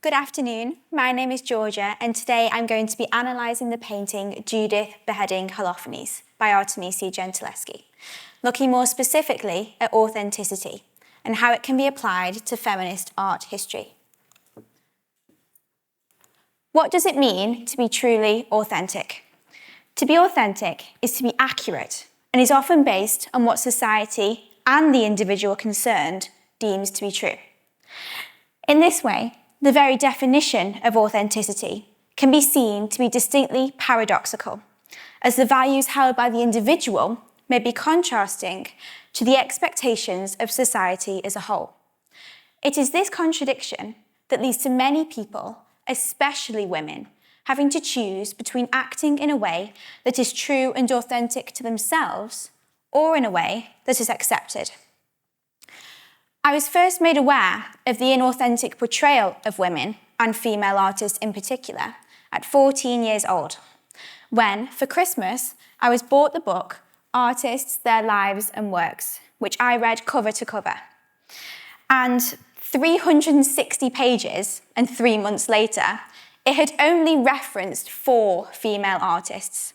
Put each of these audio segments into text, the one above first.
Good afternoon, my name is Georgia and today I'm going to be analysing the painting Judith beheading Holofernes by Artemisia Gentileschi, looking more specifically at authenticity and how it can be applied to feminist art history. What does it mean to be truly authentic? To be authentic is to be accurate and is often based on what society and the individual concerned deems to be true. In this way, the very definition of authenticity can be seen to be distinctly paradoxical, as the values held by the individual may be contrasting to the expectations of society as a whole. It is this contradiction that leads to many people, especially women, having to choose between acting in a way that is true and authentic to themselves or in a way that is accepted. I was first made aware of the inauthentic portrayal of women, and female artists in particular, at 14 years old, when, for Christmas, I was bought the book Artists, Their Lives and Works, which I read cover to cover. And 360 pages, and 3 months later, it had only referenced 4 female artists.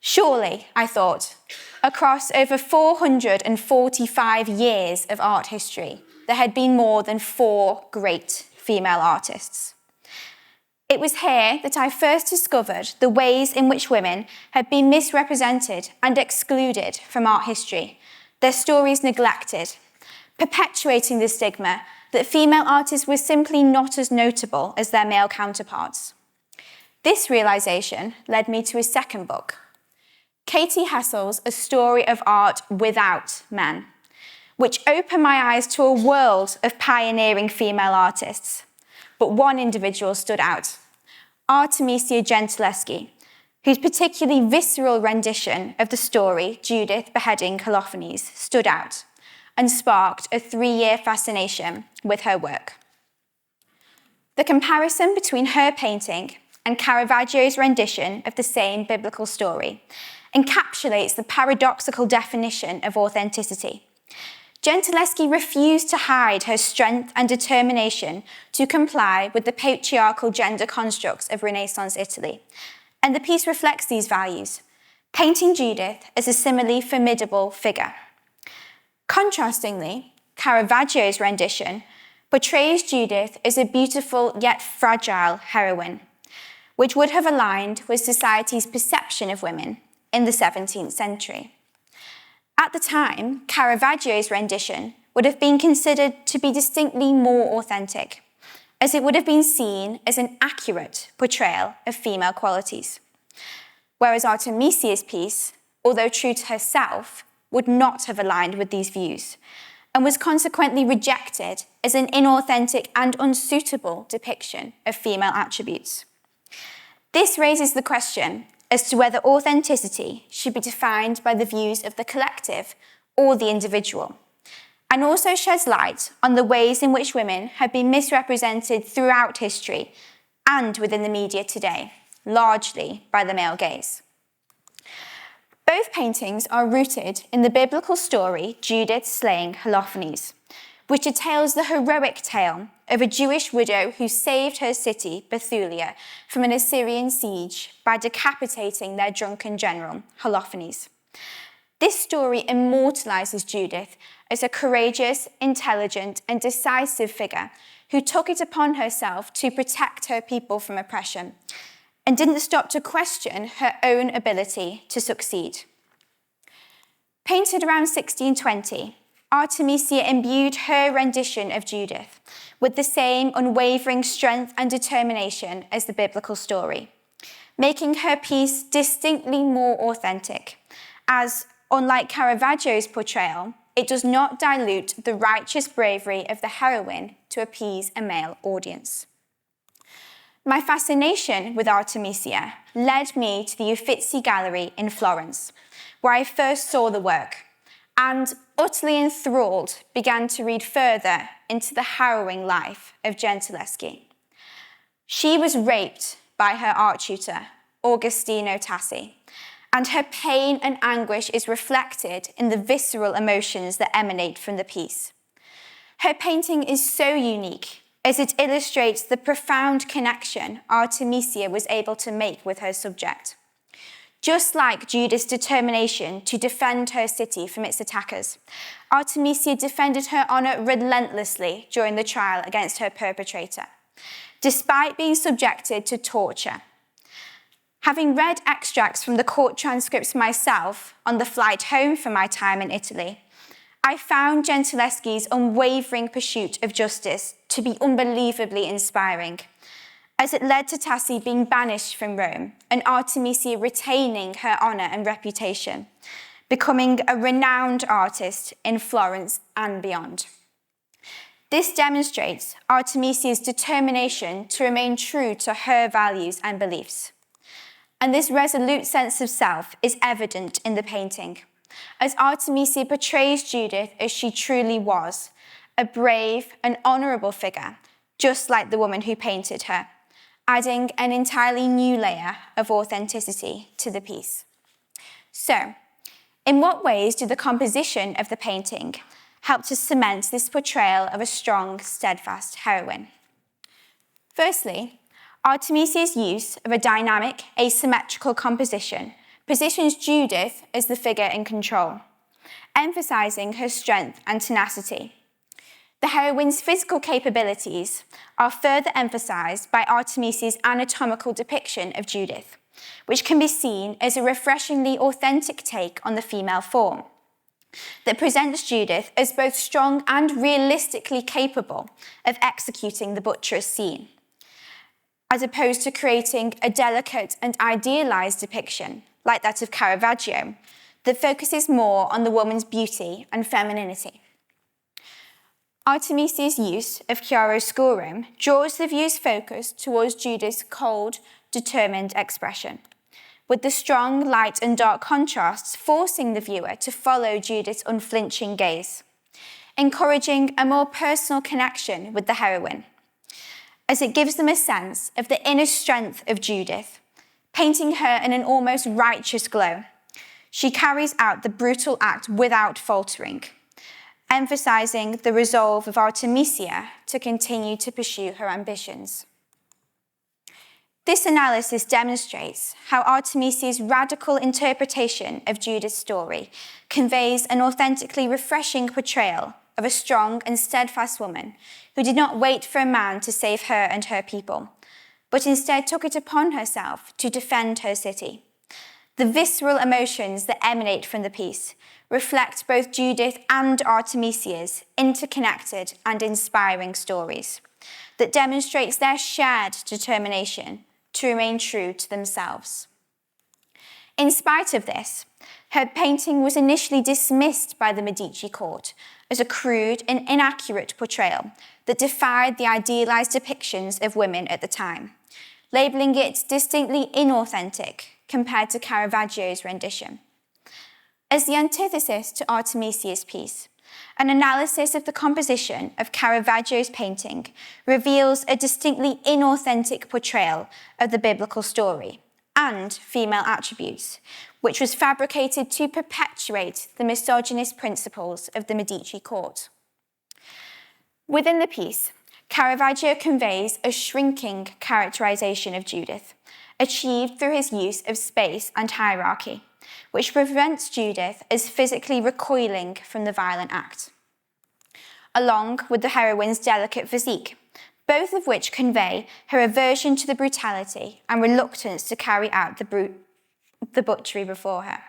Surely, I thought, across over 445 years of art history, there had been more than 4 great female artists. It was here that I first discovered the ways in which women had been misrepresented and excluded from art history, their stories neglected, perpetuating the stigma that female artists were simply not as notable as their male counterparts. This realisation led me to a second book, Katie Hessel's A Story of Art Without Men, which opened my eyes to a world of pioneering female artists. But one individual stood out, Artemisia Gentileschi, whose particularly visceral rendition of the story Judith beheading Holofernes stood out and sparked a 3-year fascination with her work. The comparison between her painting and Caravaggio's rendition of the same biblical story encapsulates the paradoxical definition of authenticity. Gentileschi refused to hide her strength and determination to comply with the patriarchal gender constructs of Renaissance Italy, and the piece reflects these values, painting Judith as a similarly formidable figure. Contrastingly, Caravaggio's rendition portrays Judith as a beautiful yet fragile heroine, which would have aligned with society's perception of women in the 17th century. At the time, Caravaggio's rendition would have been considered to be distinctly more authentic, as it would have been seen as an accurate portrayal of female qualities. Whereas Artemisia's piece, although true to herself, would not have aligned with these views, and was consequently rejected as an inauthentic and unsuitable depiction of female attributes. This raises the question as to whether authenticity should be defined by the views of the collective or the individual, and also sheds light on the ways in which women have been misrepresented throughout history and within the media today, largely by the male gaze. Both paintings are rooted in the biblical story Judith slaying Holofernes, which details the heroic tale of a Jewish widow who saved her city, Bethulia, from an Assyrian siege by decapitating their drunken general, Holofernes. This story immortalizes Judith as a courageous, intelligent, and decisive figure who took it upon herself to protect her people from oppression and didn't stop to question her own ability to succeed. Painted around 1620, Artemisia imbued her rendition of Judith with the same unwavering strength and determination as the biblical story, making her piece distinctly more authentic, as, unlike Caravaggio's portrayal, it does not dilute the righteous bravery of the heroine to appease a male audience. My fascination with Artemisia led me to the Uffizi Gallery in Florence, where I first saw the work, and, utterly enthralled, began to read further into the harrowing life of Gentileschi. She was raped by her art tutor, Agostino Tassi, and her pain and anguish is reflected in the visceral emotions that emanate from the piece. Her painting is so unique as it illustrates the profound connection Artemisia was able to make with her subject. Just like Judith's determination to defend her city from its attackers, Artemisia defended her honor relentlessly during the trial against her perpetrator, despite being subjected to torture. Having read extracts from the court transcripts myself on the flight home from my time in Italy, I found Gentileschi's unwavering pursuit of justice to be unbelievably inspiring, as it led to Tassi being banished from Rome and Artemisia retaining her honour and reputation, becoming a renowned artist in Florence and beyond. This demonstrates Artemisia's determination to remain true to her values and beliefs. And this resolute sense of self is evident in the painting, as Artemisia portrays Judith as she truly was, a brave and honourable figure, just like the woman who painted her, adding an entirely new layer of authenticity to the piece. So, in what ways did the composition of the painting help to cement this portrayal of a strong, steadfast heroine? Firstly, Artemisia's use of a dynamic, asymmetrical composition positions Judith as the figure in control, emphasising her strength and tenacity. The heroine's physical capabilities are further emphasised by Artemisia's anatomical depiction of Judith, which can be seen as a refreshingly authentic take on the female form that presents Judith as both strong and realistically capable of executing the butcherous scene, as opposed to creating a delicate and idealised depiction, like that of Caravaggio, that focuses more on the woman's beauty and femininity. Artemisia's use of chiaroscuro draws the view's focus towards Judith's cold, determined expression, with the strong light and dark contrasts forcing the viewer to follow Judith's unflinching gaze, encouraging a more personal connection with the heroine, as it gives them a sense of the inner strength of Judith, painting her in an almost righteous glow. She carries out the brutal act without faltering, emphasising the resolve of Artemisia to continue to pursue her ambitions. This analysis demonstrates how Artemisia's radical interpretation of Judith's story conveys an authentically refreshing portrayal of a strong and steadfast woman who did not wait for a man to save her and her people, but instead took it upon herself to defend her city. The visceral emotions that emanate from the piece reflect both Judith and Artemisia's interconnected and inspiring stories that demonstrates their shared determination to remain true to themselves. In spite of this, her painting was initially dismissed by the Medici court as a crude and inaccurate portrayal that defied the idealised depictions of women at the time, labelling it distinctly inauthentic compared to Caravaggio's rendition. As the antithesis to Artemisia's piece, an analysis of the composition of Caravaggio's painting reveals a distinctly inauthentic portrayal of the biblical story and female attributes, which was fabricated to perpetuate the misogynist principles of the Medici court. Within the piece, Caravaggio conveys a shrinking characterization of Judith, achieved through his use of space and hierarchy, which prevents Judith as physically recoiling from the violent act, along with the heroine's delicate physique, both of which convey her aversion to the brutality and reluctance to carry out the butchery before her.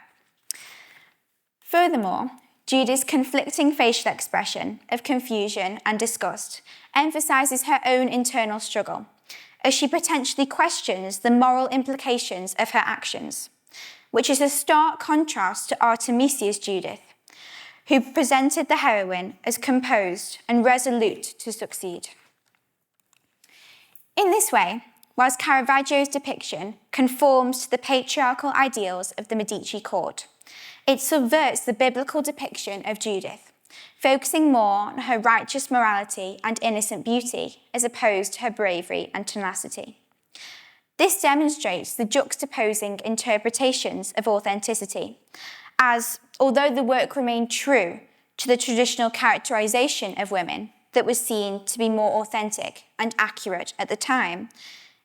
Furthermore, Judith's conflicting facial expression of confusion and disgust emphasises her own internal struggle, as she potentially questions the moral implications of her actions, which is a stark contrast to Artemisia's Judith, who presented the heroine as composed and resolute to succeed. In this way, whilst Caravaggio's depiction conforms to the patriarchal ideals of the Medici court, it subverts the biblical depiction of Judith, focusing more on her righteous morality and innocent beauty as opposed to her bravery and tenacity. This demonstrates the juxtaposing interpretations of authenticity, as, although the work remained true to the traditional characterization of women, that was seen to be more authentic and accurate at the time,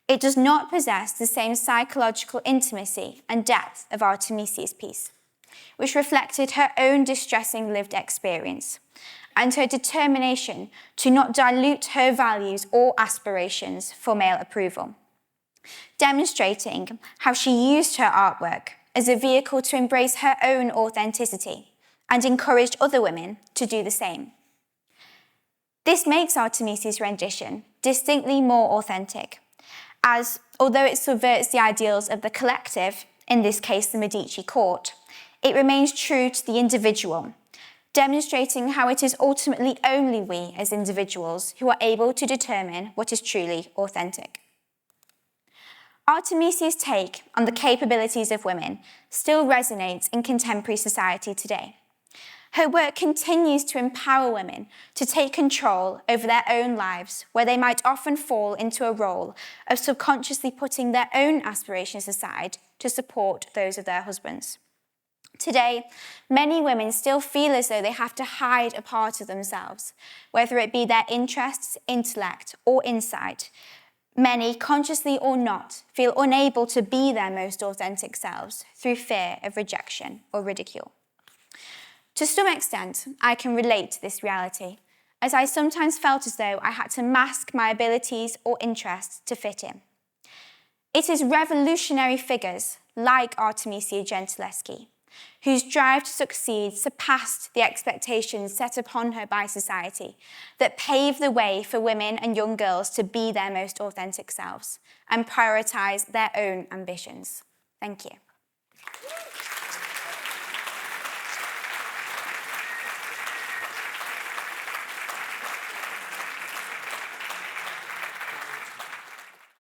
it does not possess the same psychological intimacy and depth of Artemisia's piece, which reflected her own distressing lived experience and her determination to not dilute her values or aspirations for male approval, demonstrating how she used her artwork as a vehicle to embrace her own authenticity and encouraged other women to do the same. This makes Artemisia's rendition distinctly more authentic, as although it subverts the ideals of the collective, in this case the Medici court, it remains true to the individual, demonstrating how it is ultimately only we as individuals who are able to determine what is truly authentic. Artemisia's take on the capabilities of women still resonates in contemporary society today. Her work continues to empower women to take control over their own lives, where they might often fall into a role of subconsciously putting their own aspirations aside to support those of their husbands. Today, many women still feel as though they have to hide a part of themselves, whether it be their interests, intellect, or insight. Many, consciously or not, feel unable to be their most authentic selves through fear of rejection or ridicule. To some extent, I can relate to this reality, as I sometimes felt as though I had to mask my abilities or interests to fit in. It is revolutionary figures like Artemisia Gentileschi, whose drive to succeed surpassed the expectations set upon her by society, that pave the way for women and young girls to be their most authentic selves and prioritise their own ambitions. Thank you.